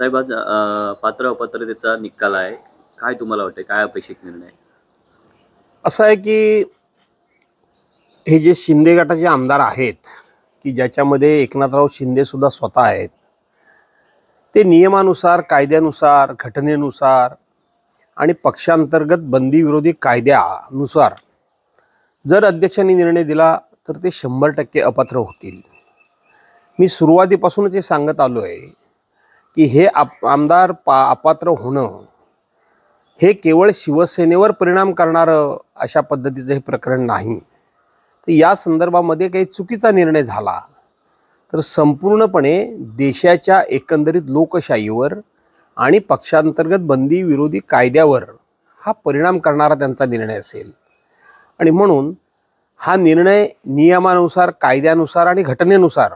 साहेब आज पात्र अपात्रतेचा निकाल आहे. काय तुम्हाला वाटतं? काय अपेक्षित निर्णय आहे? असं आहे की हे जे शिंदे गटाचे आमदार आहेत की ज्याच्यामध्ये एकनाथराव शिंदे सुद्धा स्वतः आहेत, ते नियमानुसार, कायद्यानुसार, घटनेनुसार आणि पक्षांतर्गत बंदी विरोधी कायद्यानुसार जर अध्यक्षांनी निर्णय दिला तर ते 100% अपात्र होतील. मी सुरुवातीपासूनच हे सांगत आलो आहे की हे आमदार अपात्र होणं हे केवळ शिवसेनेवर परिणाम करणारं अशा पद्धतीचं हे प्रकरण नाही. तर या संदर्भामध्ये काही चुकीचा निर्णय झाला तर संपूर्णपणे देशाच्या एकंदरीत लोकशाहीवर आणि पक्षांतर्गत बंदी विरोधी कायद्यावर हा परिणाम करणारा त्यांचा निर्णय असेल. आणि म्हणून हा निर्णय नियमानुसार, कायद्यानुसार आणि घटनेनुसार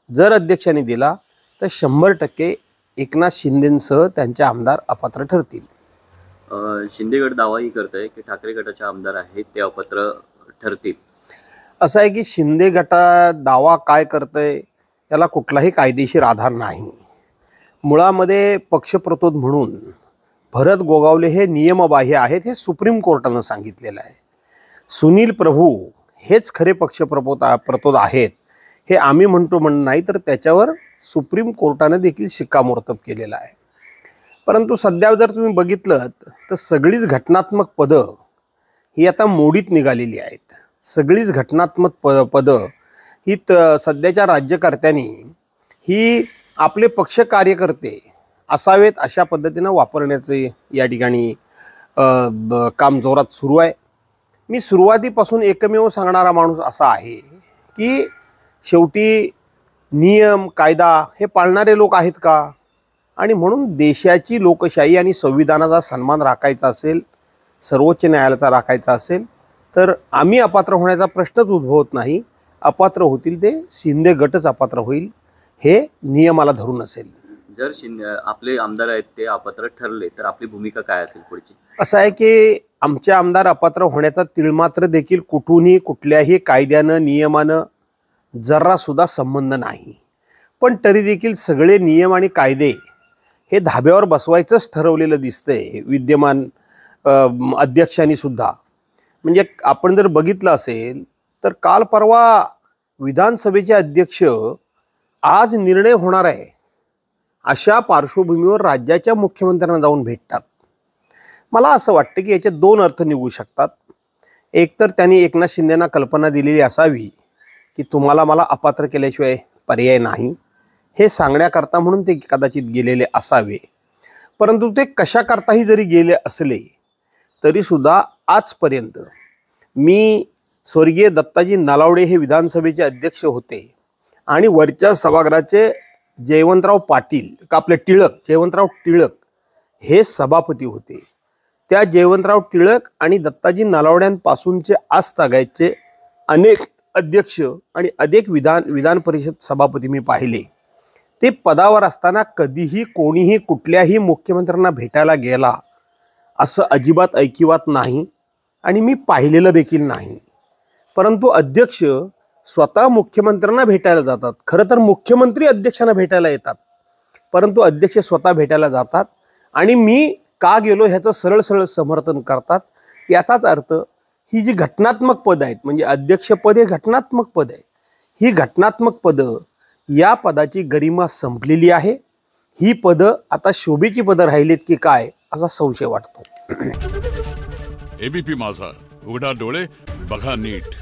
जर अध्यक्षांनी दिला तर 100% एकनाथ शिंदेंसह त्यांचे आमदार अपात्र ठरतील. शिंदे गट दावाही करत आहे की ठाकरे गटाचे आमदार आहेत ते अपात्र ठरतील. असं आहे की शिंदे गटा दावा काय करतंय याला कुठलाही कायदेशीर आधार नाही. मुळामध्ये पक्षप्रतोद म्हणून भरत गोगावले हे नियमबाह्य आहेत हे सुप्रीम कोर्टानं सांगितलेलं आहे. सुनील प्रभू हेच खरे पक्षप्रतोद आहेत हे आम्ही म्हणतो नाही, तर त्याच्यावर सुप्रीम कोर्टानं देखील शिक्कामोर्तब केलेलं आहे. परंतु सध्या जर तुम्ही बघितलं तर सगळीच घटनात्मक पदं ही आता मोडीत निघालेली आहेत. सगळीच घटनात्मक पदं ही सध्याच्या राज्यकर्त्यांनी ही आपले पक्ष कार्यकर्ते असावेत अशा पद्धतीनं वापरण्याचे या ठिकाणी काम जोरात सुरू आहे. मी सुरुवातीपासून एकमेव सांगणारा माणूस असा आहे की शेवटी नियम कायदा हे पाळणारे लोक आहेत का, आणि म्हणून देशाची लोकशाही आणि संविधानाचा सन्मान राखायचा असेल, सर्वोच्च न्यायालयाचा राखायचा असेल तर आम्ही अपात्र होण्याचा प्रश्नच उद्भवत नाही. अपात्र होतील ते शिंदे गटच अपात्र होईल हे नियमाला धरून असेल. जर आपले आमदार आहेत ते अपात्र ठरले तर आपली भूमिका काय असेल पुढची? असं आहे की आमचे आमदार अपात्र होण्याचा तिळमात्र देखील कुठूनही कुठल्याही कायद्यानं नियमानं जरासुद्धा संबंध नाही. पण तरी देखील सगळे नियम आणि कायदे हे धाब्यावर बसवायचंच ठरवलेलं दिसतंय विद्यमान अध्यक्षांनी सुद्धा. म्हणजे आपण जर बघितलं असेल तर काल परवा विधानसभेचे अध्यक्ष आज निर्णय होणार आहे अशा पार्श्वभूमीवर राज्याच्या मुख्यमंत्र्यांना जाऊन भेटतात. मला असं वाटतं की याचे दोन अर्थ निघू शकतात. एक तर त्यांनी एकनाथ शिंदेंना कल्पना दिलेली असावी की तुम्हाला मला अपात्र केल्याशिवाय पर्याय नाही हे सांगण्याकरता म्हणून ते कदाचित गेलेले असावे. परंतु ते कशाकरताही जरी गेले असले तरीसुद्धा आजपर्यंत मी स्वर्गीय दत्ताजी नलावडे हे विधानसभेचे अध्यक्ष होते आणि वरच्या सभागृहाचे जयवंतराव पाटील का आपले जयवंतराव टिळक हे सभापती होते. त्या जयवंतराव टिळक आणि दत्ताजी नलावड्यांपासूनचे आजतागायतचे अनेक अध्यक्ष आणि अनेक विधान परिषद सभापती मी पाहिले. ते पदावर असताना कधीही कोणीही कुठल्याही मुख्यमंत्र्यांना भेटायला गेला असं अजिबात ऐकिवात नाही आणि मी पाहिलेलं देखील नाही. परंतु अध्यक्ष स्वतः मुख्यमंत्र्यांना भेटायला जातात. खरं तर मुख्यमंत्री अध्यक्षांना भेटायला येतात, परंतु अध्यक्ष स्वतः भेटायला जातात आणि मी का गेलो ह्याचं सरळ सरळ समर्थन करतात. याचाच अर्थ ही जी घटनात्मक पद आहेत, म्हणजे अध्यक्षपद हे घटनात्मक पद आहे, ही घटनात्मक पदं या पदाची गरिमा संपलेली आहे. ही पदं आता शोभेची पदं राहिलीत की काय असा संशय वाटतो. एबीपी माझा, उघडा डोळे बघा नीट.